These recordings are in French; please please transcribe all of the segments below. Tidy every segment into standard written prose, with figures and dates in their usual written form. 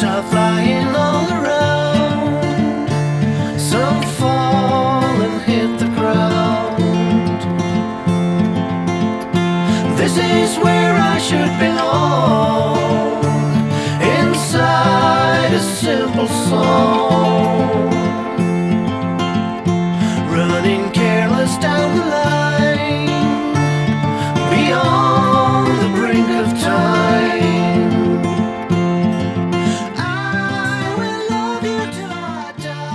Bullets are flying all around. Some fall and hit the ground. This is where I should belong, inside a simple song, running careless down the line, beyond the brink of time. I will love you till I die.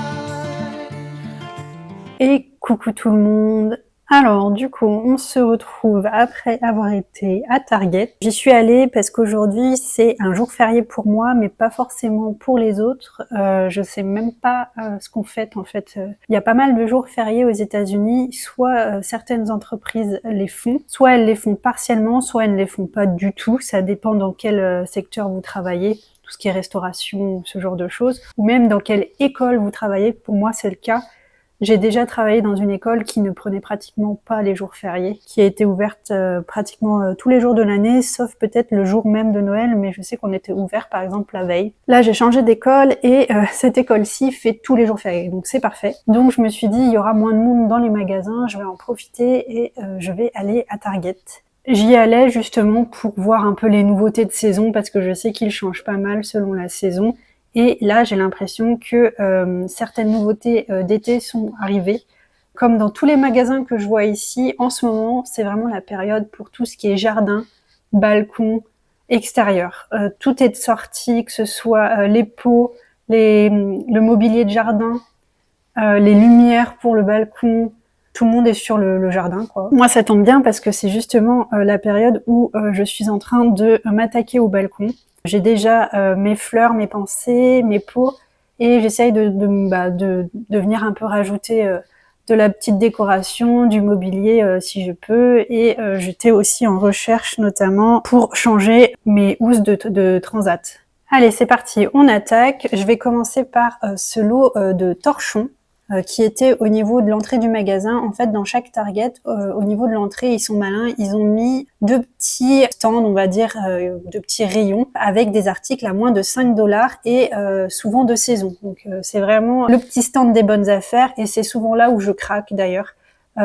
Et coucou tout le monde. Alors du coup on se retrouve après avoir été à Target. J'y suis allée parce qu'aujourd'hui c'est un jour férié pour moi mais pas forcément pour les autres. Je sais même pas ce qu'on fête en fait. Il y a pas mal de jours fériés aux États-Unis. Soit certaines entreprises les font, soit elles les font partiellement, soit elles ne les font pas du tout. Ça dépend dans quel secteur vous travaillez. Tout ce qui est restauration, ce genre de choses. Ou même dans quelle école vous travaillez. Pour moi c'est le cas. J'ai déjà travaillé dans une école qui ne prenait pratiquement pas les jours fériés, qui a été ouverte pratiquement tous les jours de l'année, sauf peut-être le jour même de Noël, mais je sais qu'on était ouvert par exemple la veille. Là j'ai changé d'école et cette école-ci fait tous les jours fériés, donc c'est parfait. Donc je me suis dit il y aura moins de monde dans les magasins, je vais en profiter et je vais aller à Target. J'y allais justement pour voir un peu les nouveautés de saison parce que je sais qu'ils changent pas mal selon la saison. Et là, j'ai l'impression que certaines nouveautés d'été sont arrivées. Comme dans tous les magasins que je vois ici, en ce moment, c'est vraiment la période pour tout ce qui est jardin, balcon, extérieur. Tout est sorti, que ce soit les pots, le mobilier de jardin, les lumières pour le balcon. Tout le monde est sur le jardin, quoi. Moi, ça tombe bien parce que c'est justement la période où je suis en train de m'attaquer au balcon. J'ai déjà mes fleurs, mes pensées, mes pots, et j'essaye de venir un peu rajouter de la petite décoration, du mobilier si je peux, et j'étais aussi en recherche notamment pour changer mes housses de transat. Allez, c'est parti, on attaque. Je vais commencer par ce lot de torchons qui était au niveau de l'entrée du magasin. En fait, dans chaque Target, au niveau de l'entrée, ils sont malins. Ils ont mis deux petits stands, on va dire, deux petits rayons avec des articles à moins de 5$ et souvent de saison. Donc, c'est vraiment le petit stand des bonnes affaires et c'est souvent là où je craque d'ailleurs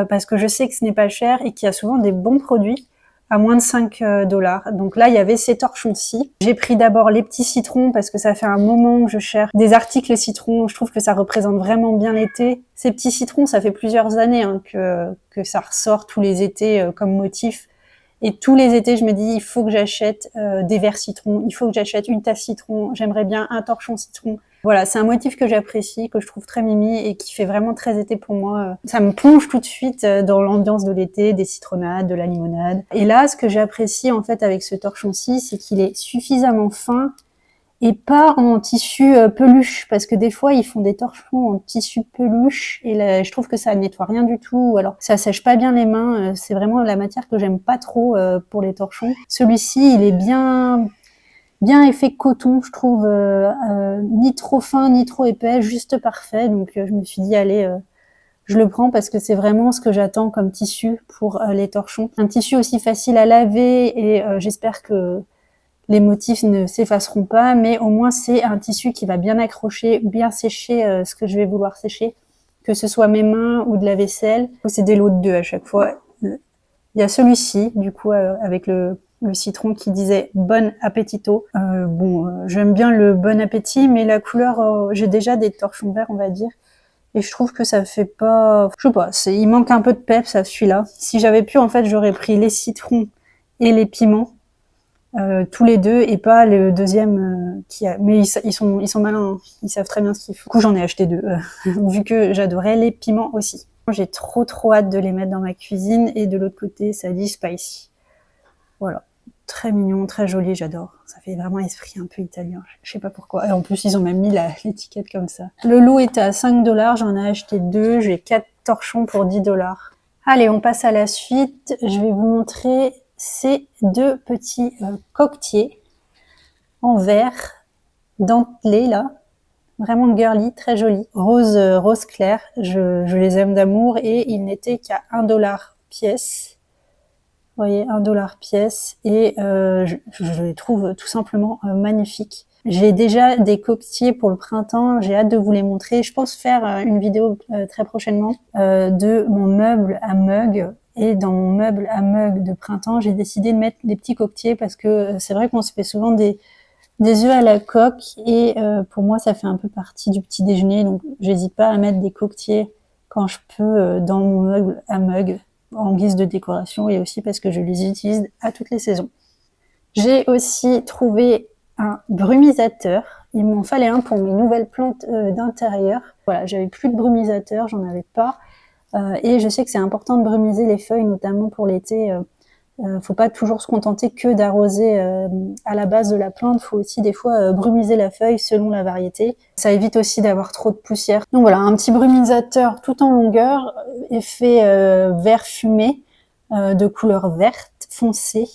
parce que je sais que ce n'est pas cher et qu'il y a souvent des bons produits à moins de 5$. Donc là, il y avait ces torchons-ci. J'ai pris d'abord les petits citrons parce que ça fait un moment que je cherche des articles citrons. Je trouve que ça représente vraiment bien l'été. Ces petits citrons, ça fait plusieurs années que ça ressort tous les étés comme motif. Et tous les étés, je me dis, il faut que j'achète des verres citrons, il faut que j'achète une tasse citron, j'aimerais bien un torchon citron. Voilà, c'est un motif que j'apprécie, que je trouve très mimi et qui fait vraiment très été pour moi. Ça me plonge tout de suite dans l'ambiance de l'été, des citronnades, de la limonade. Et là, ce que j'apprécie en fait avec ce torchon-ci, c'est qu'il est suffisamment fin et pas en tissu peluche, parce que des fois ils font des torchons en tissu peluche et là, je trouve que ça nettoie rien du tout, ou alors ça sèche pas bien les mains. C'est vraiment la matière que j'aime pas trop pour les torchons. Celui-ci, il est bien effet coton, je trouve, ni trop fin ni trop épais, juste parfait. Donc je me suis dit allez, je le prends parce que c'est vraiment ce que j'attends comme tissu pour les torchons. Un tissu aussi facile à laver et j'espère que les motifs ne s'effaceront pas, mais au moins c'est un tissu qui va bien accrocher, bien sécher ce que je vais vouloir sécher, que ce soit mes mains ou de la vaisselle. C'est des lots de 2 à chaque fois. Il y a celui-ci, du coup, avec le citron qui disait « Bon appétito ». J'aime bien le bon appétit, mais la couleur, j'ai déjà des torchons verts, on va dire. Et je trouve que ça fait pas... Je sais pas, il manque un peu de peps à celui-là. Si j'avais pu, en fait, j'aurais pris les citrons et les piments. Tous les deux et pas le deuxième qui a, mais ils sont malins, hein. Ils savent très bien ce qu'ils font. Du coup j'en ai acheté 2 vu que j'adorais les piments aussi. J'ai trop hâte de les mettre dans ma cuisine et de l'autre côté ça dit spicy. Voilà, très mignon, très joli, j'adore. Ça fait vraiment esprit un peu italien, je sais pas pourquoi. Et en plus ils ont même mis l'étiquette comme ça. Le lot était à 5$, j'en ai acheté 2, j'ai 4 torchons pour 10$. Allez, on passe à la suite. Je vais vous montrer ces 2 petits coquetiers en verre dentelés là, vraiment girly, très joli, rose clair. Je les aime d'amour et ils n'étaient qu'à 1$ pièce. voyez, 1 $ pièce, et je les trouve tout simplement magnifiques. J'ai déjà des coquetiers pour le printemps, j'ai hâte de vous les montrer. Je pense faire une vidéo très prochainement de mon meuble à mug. Et dans mon meuble à mug de printemps, j'ai décidé de mettre les petits coquetiers parce que c'est vrai qu'on se fait souvent des œufs à la coque, et pour moi ça fait un peu partie du petit déjeuner, donc j'hésite pas à mettre des coquetiers quand je peux dans mon meuble à mug en guise de décoration, et aussi parce que je les utilise à toutes les saisons. J'ai aussi trouvé un brumisateur. Il m'en fallait un pour mes nouvelles plantes d'intérieur. Voilà, j'avais plus de brumisateur, j'en avais pas. Et je sais que c'est important de brumiser les feuilles, notamment pour l'été. Faut pas toujours se contenter que d'arroser à la base de la plante. Faut aussi des fois brumiser la feuille selon la variété. Ça évite aussi d'avoir trop de poussière. Donc voilà, un petit brumisateur tout en longueur, effet vert fumé, de couleur verte foncée.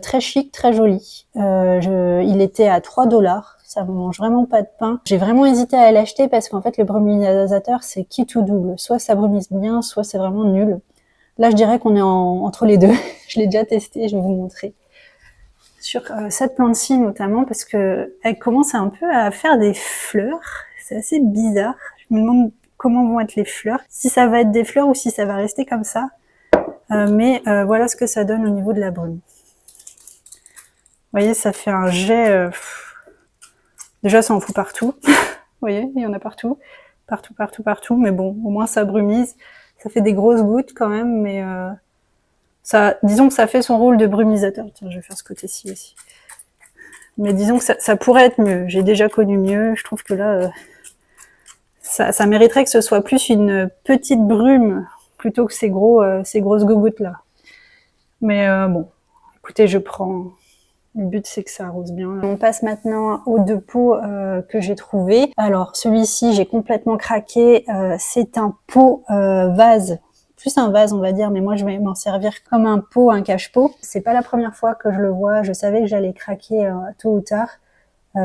Très chic, très joli. Il était à 3 $. Ça me mange vraiment pas de pain. J'ai vraiment hésité à l'acheter parce qu'en fait, le brumisateur, c'est quitte ou double. Soit ça brumise bien, soit c'est vraiment nul. Là, je dirais qu'on est entre les deux. Je l'ai déjà testé, je vais vous montrer. Sur cette plante-ci notamment, parce que elle commence un peu à faire des fleurs. C'est assez bizarre. Je me demande comment vont être les fleurs. Si ça va être des fleurs ou si ça va rester comme ça. Mais voilà ce que ça donne au niveau de la brume. Vous voyez, ça fait un jet. Déjà, ça en fout partout. Vous voyez, il y en a partout. Partout, partout, partout. Mais bon, au moins ça brumise. Ça fait des grosses gouttes quand même, mais ça, disons que ça fait son rôle de brumisateur. Tiens, je vais faire ce côté-ci aussi. Mais disons que ça pourrait être mieux. J'ai déjà connu mieux. Je trouve que là, ça mériterait que ce soit plus une petite brume plutôt que ces grosses gouttes là. Mais bon, écoutez, je prends. Le but, c'est que ça arrose bien. On passe maintenant aux 2 pots que j'ai trouvés. Alors, celui-ci, j'ai complètement craqué. C'est un pot vase. Plus un vase, on va dire, mais moi, je vais m'en servir comme un pot, un cache-pot. C'est pas la première fois que je le vois. Je savais que j'allais craquer tôt ou tard.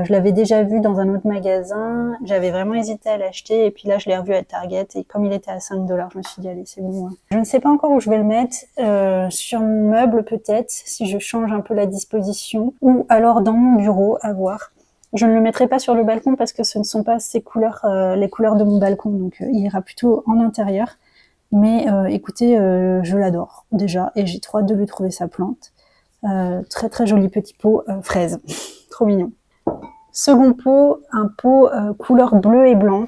Je l'avais déjà vu dans un autre magasin. J'avais vraiment hésité à l'acheter. Et puis là, je l'ai revu à Target. Et comme il était à 5 $, je me suis dit, allez, c'est bon. Je ne sais pas encore où je vais le mettre. Sur mon meuble, peut-être, si je change un peu la disposition. Ou alors dans mon bureau, à voir. Je ne le mettrai pas sur le balcon parce que ce ne sont pas ces couleurs, les couleurs de mon balcon. Donc, il ira plutôt en intérieur. Mais écoutez, je l'adore déjà. Et j'ai trop hâte de lui trouver sa plante. Très, très joli petit pot fraise. Trop mignon. Second pot, un pot couleur bleu et blanc,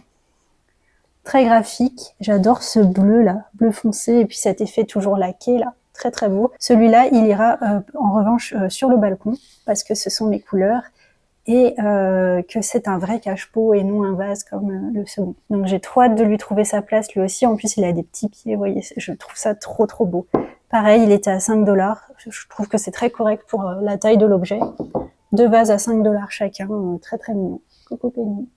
très graphique. J'adore ce bleu là, bleu foncé, et puis cet effet toujours laqué là, très très beau. Celui-là, il ira en revanche sur le balcon parce que ce sont mes couleurs et que c'est un vrai cache-pot et non un vase comme le second. Donc j'ai trop hâte de lui trouver sa place lui aussi. En plus, il a des petits pieds, vous voyez, je trouve ça trop trop beau. Pareil, il était à 5 $. Je trouve que c'est très correct pour la taille de l'objet. 2 vases à 5 $ chacun, très très mignon. Coucou Penny.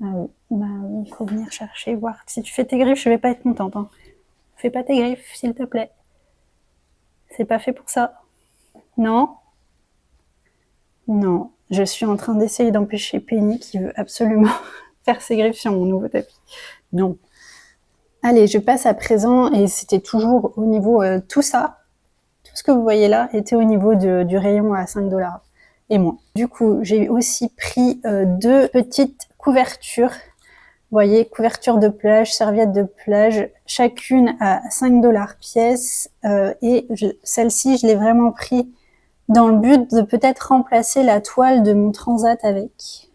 Ah oui, bah oui, il faut venir chercher, voir. Si tu fais tes griffes, je vais pas être contente. Hein. Fais pas tes griffes, s'il te plaît. C'est pas fait pour ça. Non. Non. Je suis en train d'essayer d'empêcher Penny qui veut absolument faire ses griffes sur mon nouveau tapis. Non. Allez, je passe à présent, et c'était toujours au niveau tout ça. Tout ce que vous voyez là était au niveau du rayon à 5 $ et moins. Du coup, j'ai aussi pris 2 petites couvertures. Vous voyez, couverture de plage, serviette de plage, chacune à 5 $ pièce. Et celle-ci, je l'ai vraiment pris dans le but de peut-être remplacer la toile de mon transat avec.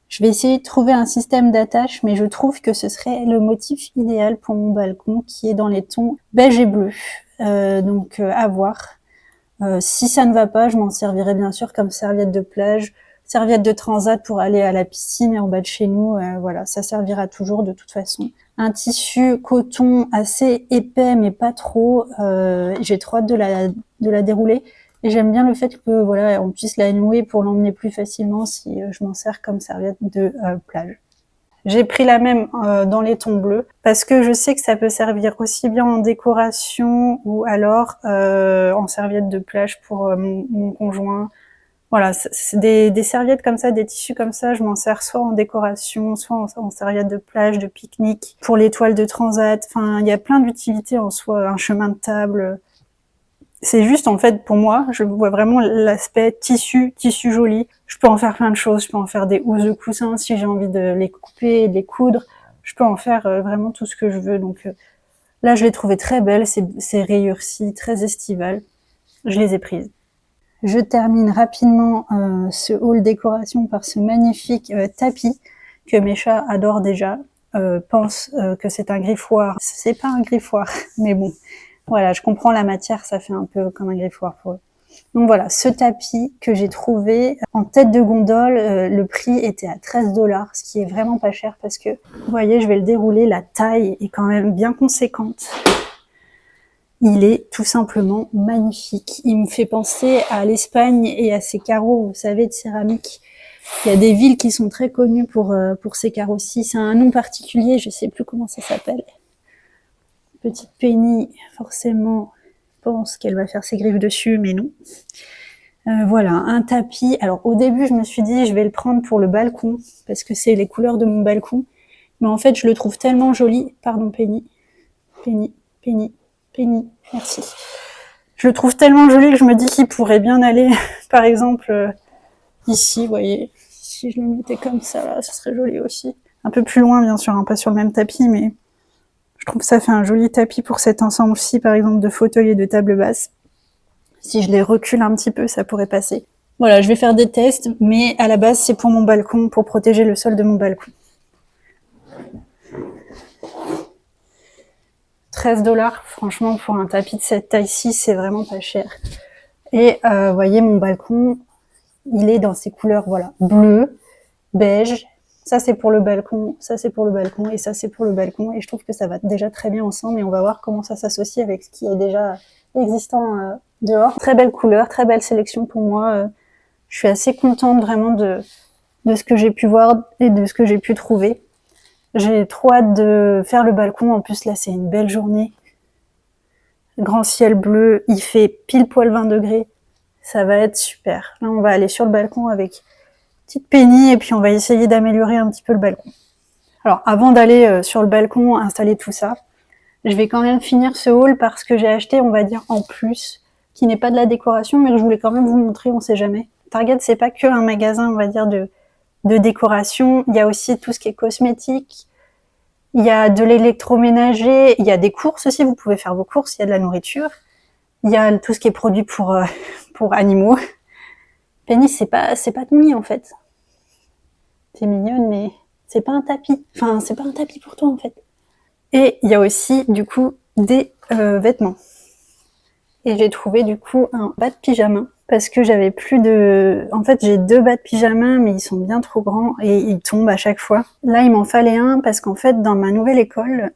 Je vais essayer de trouver un système d'attache, mais je trouve que ce serait le motif idéal pour mon balcon, qui est dans les tons beige et bleu. Donc à voir. Si ça ne va pas, je m'en servirai bien sûr comme serviette de plage, serviette de transat pour aller à la piscine et en bas de chez nous. Voilà, ça servira toujours de toute façon. Un tissu coton assez épais mais pas trop. J'ai trop hâte de la dérouler. Et j'aime bien le fait que voilà, on puisse la nouer pour l'emmener plus facilement si je m'en sers comme serviette de plage. J'ai pris la même dans les tons bleus parce que je sais que ça peut servir aussi bien en décoration ou alors en serviette de plage pour mon conjoint. Voilà, c'est des serviettes comme ça, des tissus comme ça, je m'en sers soit en décoration, soit en serviette de plage, de pique-nique, pour les toiles de transat. Enfin, il y a plein d'utilités en soi, un chemin de table. C'est juste, en fait, pour moi, je vois vraiment l'aspect tissu joli. Je peux en faire plein de choses. Je peux en faire des housses de coussins si j'ai envie de les couper, de les coudre. Je peux en faire vraiment tout ce que je veux. Donc là, je l'ai trouvé très belle. C'est rayures-ci, très estival. Je les ai prises. Je termine rapidement ce haul décoration par ce magnifique tapis que mes chats adorent déjà. Pensent que c'est un griffoir. C'est pas un griffoir, mais bon. Voilà, je comprends la matière, ça fait un peu comme un griffoir pour eux. Donc voilà, ce tapis que j'ai trouvé en tête de gondole, le prix était à 13$, ce qui est vraiment pas cher parce que, vous voyez, je vais le dérouler, la taille est quand même bien conséquente. Il est tout simplement magnifique. Il me fait penser à l'Espagne et à ses carreaux, vous savez, de céramique. Il y a des villes qui sont très connues pour ces carreaux-ci. C'est un nom particulier, je sais plus comment ça s'appelle. Petite Penny, forcément, pense qu'elle va faire ses griffes dessus, mais non. Voilà, un tapis. Alors au début, je me suis dit, je vais le prendre pour le balcon, parce que c'est les couleurs de mon balcon. Mais en fait, je le trouve tellement joli. Pardon, Penny. Penny, Penny, Penny, merci. Je le trouve tellement joli que je me dis qu'il pourrait bien aller, par exemple, ici, vous voyez. Si je le mettais comme ça, là, ce serait joli aussi. Un peu plus loin, bien sûr, hein, pas sur le même tapis, mais je trouve que ça fait un joli tapis pour cet ensemble-ci, par exemple, de fauteuil et de table basse. Si je les recule un petit peu, ça pourrait passer. Voilà, je vais faire des tests, mais à la base, c'est pour mon balcon, pour protéger le sol de mon balcon. 13$, franchement, pour un tapis de cette taille-ci, c'est vraiment pas cher. Et vous voyez, mon balcon, il est dans ces couleurs, voilà, bleu, beige. Ça, c'est pour le balcon, ça, c'est pour le balcon, et ça, c'est pour le balcon. Et je trouve que ça va déjà très bien ensemble, et on va voir comment ça s'associe avec ce qui est déjà existant dehors. Très belle couleur, très belle sélection pour moi. Je suis assez contente vraiment de ce que j'ai pu voir et de ce que j'ai pu trouver. J'ai trop hâte de faire le balcon. En plus, là, c'est une belle journée. Grand ciel bleu, il fait pile poil 20°. Ça va être super. Là, on va aller sur le balcon avec petite Penny et puis on va essayer d'améliorer un petit peu le balcon. Alors, avant d'aller sur le balcon, installer tout ça, je vais quand même finir ce haul parce que j'ai acheté, on va dire, en plus, qui n'est pas de la décoration, mais je voulais quand même vous montrer, on sait jamais. Target, c'est pas que un magasin, on va dire, de décoration. Il y a aussi tout ce qui est cosmétique. Il y a de l'électroménager. Il y a des courses aussi. Vous pouvez faire vos courses. Il y a de la nourriture. Il y a tout ce qui est produit pour animaux. Penny, c'est pas ton lit, en fait. T'es mignonne, mais c'est pas un tapis. Enfin, c'est pas un tapis pour toi, en fait. Et il y a aussi, du coup, des vêtements. Et j'ai trouvé, du coup, un bas de pyjama. Parce que j'avais plus de... En fait, j'ai 2 bas de pyjama, mais ils sont bien trop grands et ils tombent à chaque fois. Là, il m'en fallait un parce qu'en fait, dans ma nouvelle école,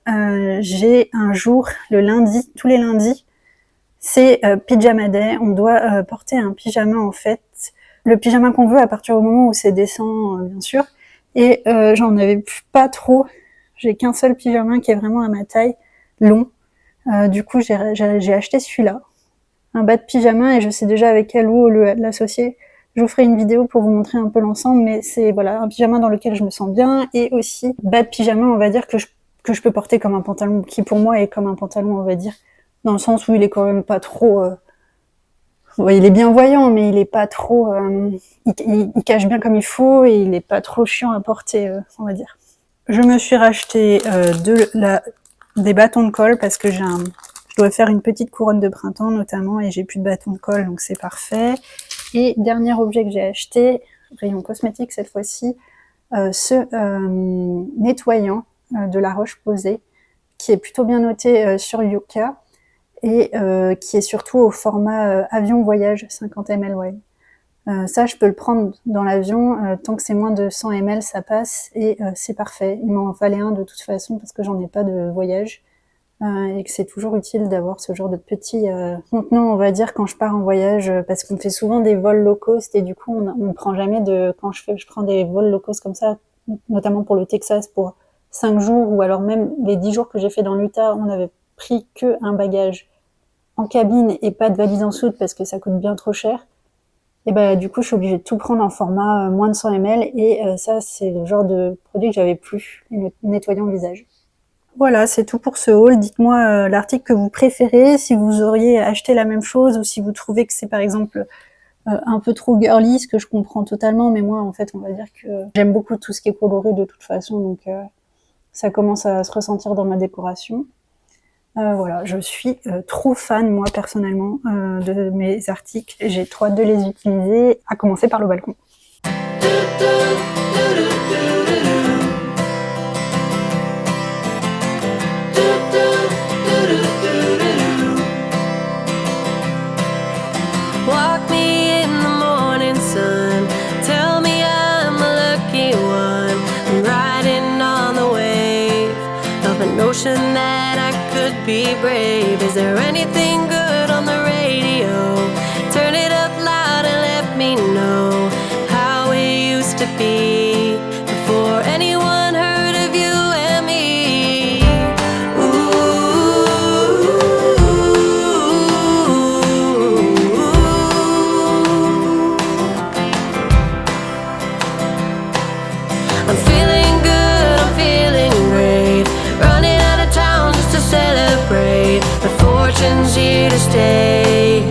j'ai un jour, le lundi, tous les lundis, c'est pyjama day. On doit porter un pyjama, en fait. Le pyjama qu'on veut à partir du moment où c'est décent, bien sûr. Et j'en avais pas trop. J'ai qu'un seul pyjama qui est vraiment à ma taille, long. Du coup, j'ai acheté celui-là. Un bas de pyjama et je sais déjà avec quel haut l'associer. Je vous ferai une vidéo pour vous montrer un peu l'ensemble, mais c'est voilà un pyjama dans lequel je me sens bien et aussi bas de pyjama, on va dire que je peux porter comme un pantalon qui pour moi est comme un pantalon, on va dire, dans le sens où il est quand même pas trop. Ouais, il est bien voyant, mais il est pas trop. Il cache bien comme il faut et il est pas trop chiant à porter, on va dire. Je me suis racheté des bâtons de colle parce que je dois faire une petite couronne de printemps notamment et j'ai plus de bâton de colle donc c'est parfait. Et dernier objet que j'ai acheté, rayon cosmétique cette fois-ci, ce nettoyant de La Roche-Posay qui est plutôt bien noté sur Yuka et qui est surtout au format avion voyage 50 ml wide. Ça, je peux le prendre dans l'avion, tant que c'est moins de 100 ml, ça passe et c'est parfait. Il m'en fallait un de toute façon parce que j'en ai pas de voyage. Et que c'est toujours utile d'avoir ce genre de petit contenant, on va dire, quand je pars en voyage, parce qu'on fait souvent des vols low cost et du coup on prend jamais quand je prends des vols low cost comme ça, notamment pour le Texas pour 5 jours ou alors même les 10 jours que j'ai fait dans l'Utah, on avait pris que un bagage en cabine et pas de valise en soute parce que ça coûte bien trop cher. Et ben du coup je suis obligée de tout prendre en format moins de 100 ml et ça c'est le genre de produit que j'avais plus, nettoyant le visage. Voilà, c'est tout pour ce haul. Dites-moi l'article que vous préférez, si vous auriez acheté la même chose ou si vous trouvez que c'est par exemple un peu trop girly, ce que je comprends totalement, mais moi en fait on va dire que j'aime beaucoup tout ce qui est coloré de toute façon, donc ça commence à se ressentir dans ma décoration. Voilà, je suis trop fan moi personnellement de mes articles, j'ai trop hâte de les utiliser, à commencer par le balcon. Walk me in the morning sun. Tell me I'm a lucky one. I'm riding on the wave of a notion that I could be brave. Is there anything good on the radio? Turn it up loud and let me know how it used to be before anyone heard of you and me. I'm feeling good, I'm feeling great. Running out of town just to celebrate. But fortune's here to stay.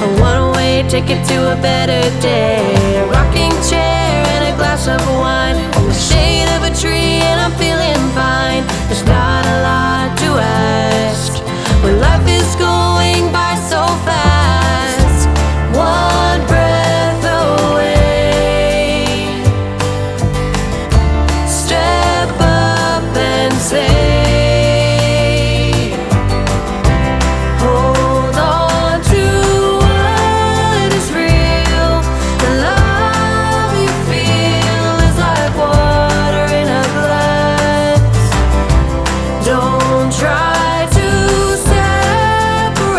A one-way ticket to a better day. A rocking chair and a glass of wine. In the shade of a tree and I'm feeling fine. There's not a lot to ask when life is going by so fast. One breath away. Step up and say, hold on to what is real. The love you feel is like water in a glass. Don't try to separate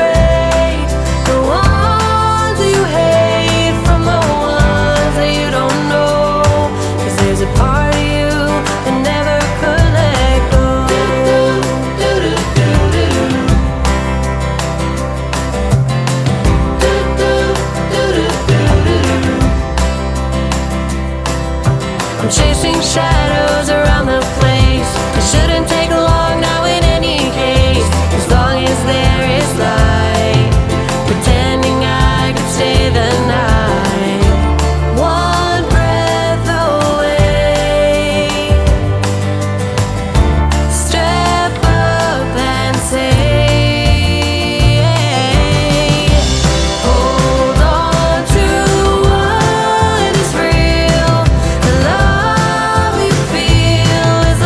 the ones you hate from the ones that you don't know. 'Cause there's a part of you that never could let go. I'm chasing shadows around the place. It shouldn't take long now in any case. As long as there is light, pretending I could stay the night. One breath away. Step up and say, hold on to what is real. The love you feel is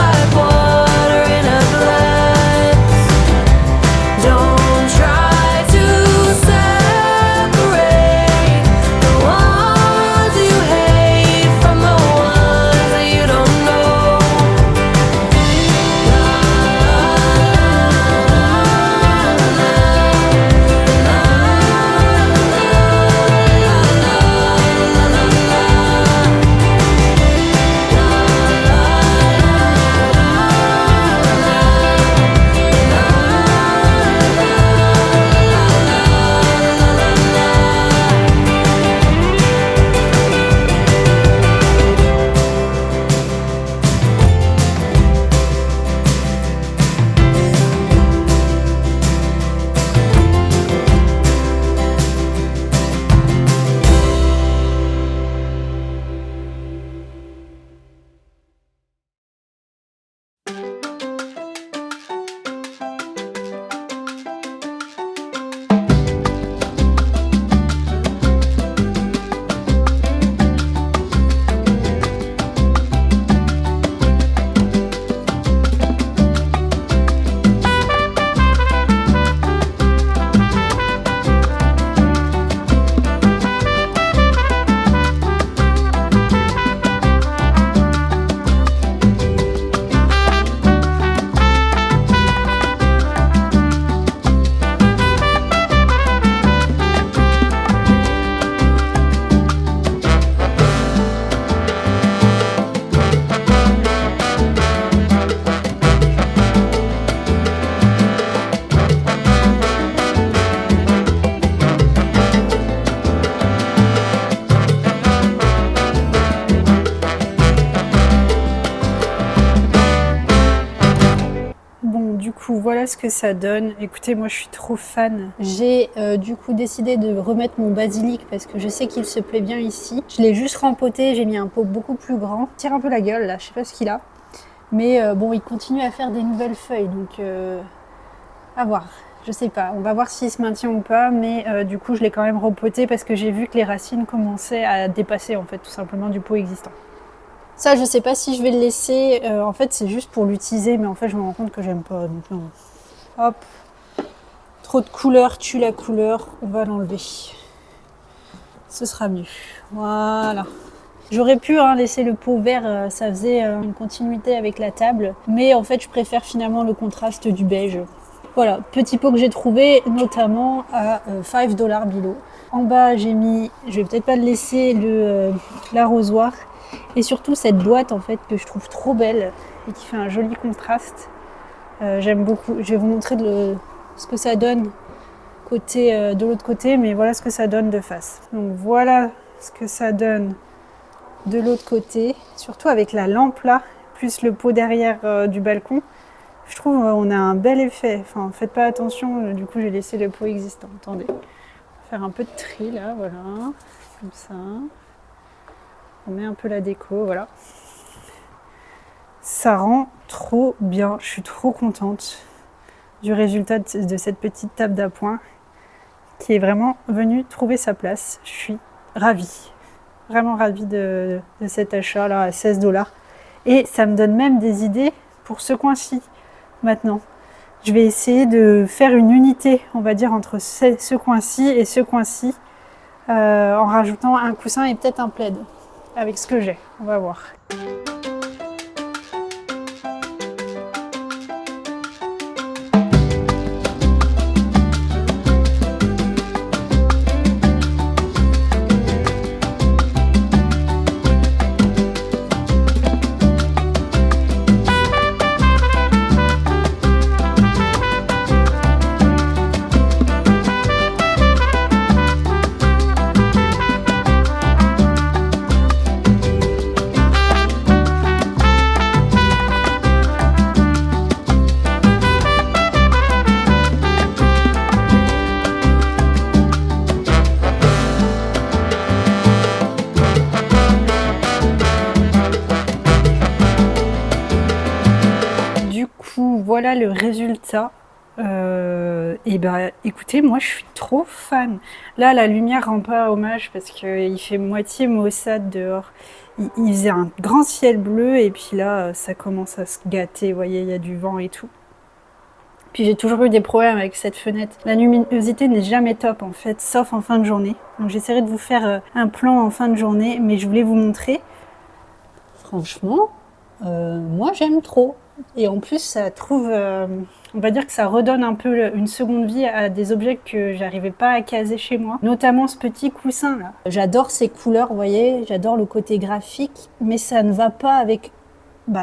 ce que ça donne. Écoutez, moi je suis trop fan. J'ai du coup décidé de remettre mon basilic parce que je sais qu'il se plaît bien ici. Je l'ai juste rempoté, j'ai mis un pot beaucoup plus grand. Il tire un peu la gueule là, je sais pas ce qu'il a. Mais bon, il continue à faire des nouvelles feuilles, donc à voir. Je sais pas, on va voir s'il se maintient ou pas, mais du coup je l'ai quand même repoté parce que j'ai vu que les racines commençaient à dépasser en fait tout simplement du pot existant. Ça, je sais pas si je vais le laisser. En fait, c'est juste pour l'utiliser, mais en fait, je me rends compte que j'aime pas. Donc non. Hop. Trop de couleur tue la couleur. On va l'enlever. Ce sera mieux. Voilà. J'aurais pu laisser le pot vert. Ça faisait une continuité avec la table. Mais en fait, je préfère finalement le contraste du beige. Voilà. Petit pot que j'ai trouvé, notamment à $5 Bilo. En bas, j'ai mis... Je vais peut-être pas le laisser, l'arrosoir. Et surtout cette boîte en fait que je trouve trop belle et qui fait un joli contraste. J'aime beaucoup. Je vais vous montrer ce que ça donne de l'autre côté, mais voilà ce que ça donne de face. Donc voilà ce que ça donne de l'autre côté, surtout avec la lampe là, plus le pot derrière du balcon. Je trouve on a un bel effet. Enfin, faites pas attention, du coup j'ai laissé le pot existant. Attendez, on va faire un peu de tri là, voilà, comme ça. On met un peu la déco, voilà. Ça rend trop bien. Je suis trop contente du résultat de cette petite table d'appoint qui est vraiment venue trouver sa place. Je suis ravie. Vraiment ravie de cet achat là à $16. Et ça me donne même des idées pour ce coin-ci maintenant. Je vais essayer de faire une unité, on va dire, entre ce coin-ci et ce coin-ci en rajoutant un coussin et peut-être un plaid. Avec ce que j'ai, on va voir. Voilà le résultat. Et ben écoutez, moi je suis trop fan. Là la lumière rend pas hommage parce qu'il fait moitié maussade dehors. Il faisait un grand ciel bleu et puis là ça commence à se gâter, vous voyez, il y a du vent et tout. Puis j'ai toujours eu des problèmes avec cette fenêtre. La luminosité n'est jamais top en fait, sauf en fin de journée. Donc j'essaierai de vous faire un plan en fin de journée, mais je voulais vous montrer. Franchement, moi j'aime trop. Et en plus, ça trouve, on va dire que ça redonne un peu une seconde vie à des objets que j'arrivais pas à caser chez moi. Notamment ce petit coussin là. J'adore ces couleurs, vous voyez, j'adore le côté graphique, mais ça ne va pas avec,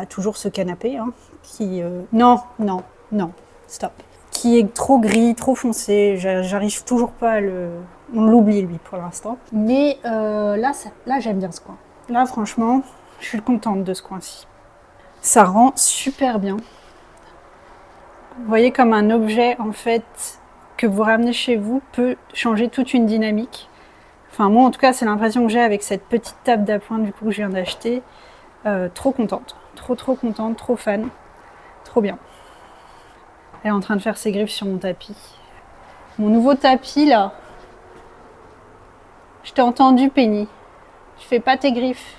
toujours ce canapé, qui, non, stop. Qui est trop gris, trop foncé, j'arrive toujours pas à on l'oublie lui pour l'instant. Mais là j'aime bien ce coin. Là franchement, je suis contente de ce coin-ci. Ça rend super bien. Vous voyez comme un objet en fait que vous ramenez chez vous peut changer toute une dynamique. Enfin moi en tout cas c'est l'impression que j'ai avec cette petite table d'appoint du coup que je viens d'acheter. Trop contente, trop contente, trop fan, trop bien. Elle est en train de faire ses griffes sur mon tapis. Mon nouveau tapis là. Je t'ai entendu Penny. Je fais pas tes griffes.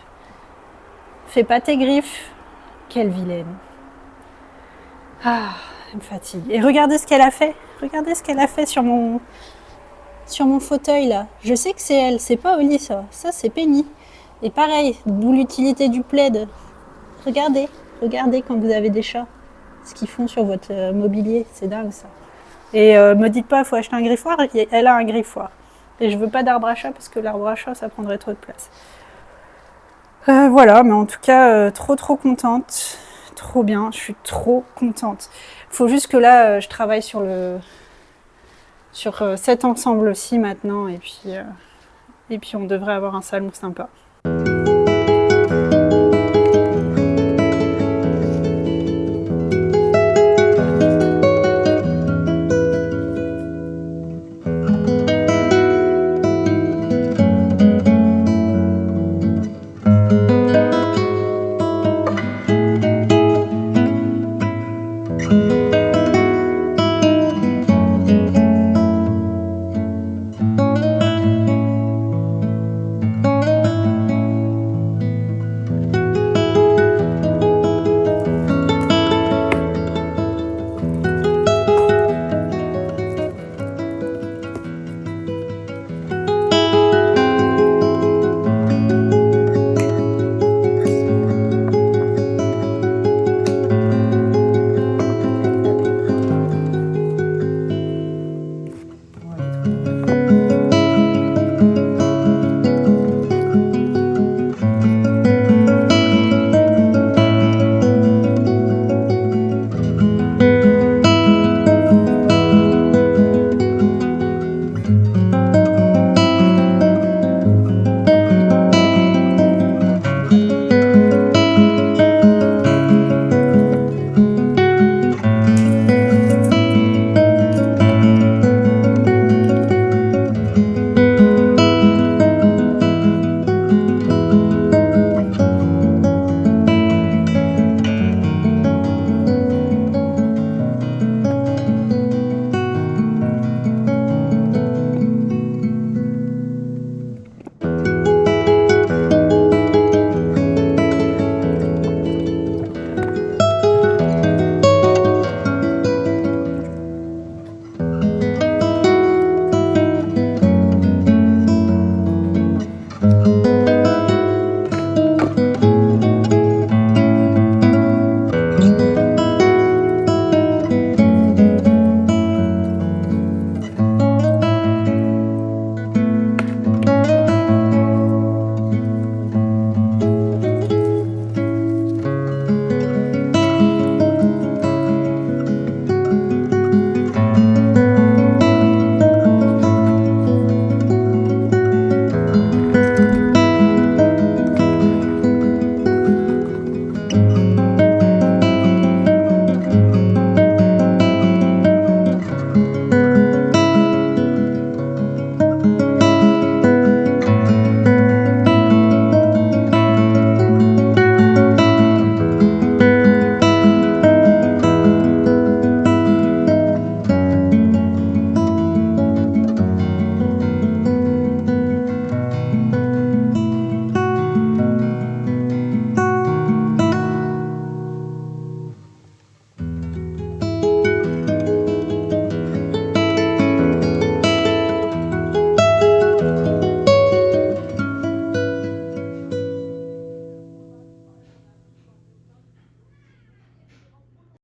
Fais pas tes griffes. Quelle vilaine. Ah, elle me fatigue. Et regardez ce qu'elle a fait. Regardez ce qu'elle a fait sur mon fauteuil là. Je sais que c'est elle, c'est pas Oli ça. Ça c'est Penny. Et pareil, d'où l'utilité du plaid. Regardez quand vous avez des chats. Ce qu'ils font sur votre mobilier, c'est dingue ça. Et me dites pas, faut acheter un griffoir. Elle a un griffoir. Et je veux pas d'arbre à chat parce que l'arbre à chat ça prendrait trop de place. Voilà, mais en tout cas, trop contente, trop bien, je suis trop contente. Faut juste que là, je travaille sur cet ensemble-ci maintenant, et puis on devrait avoir un salon sympa.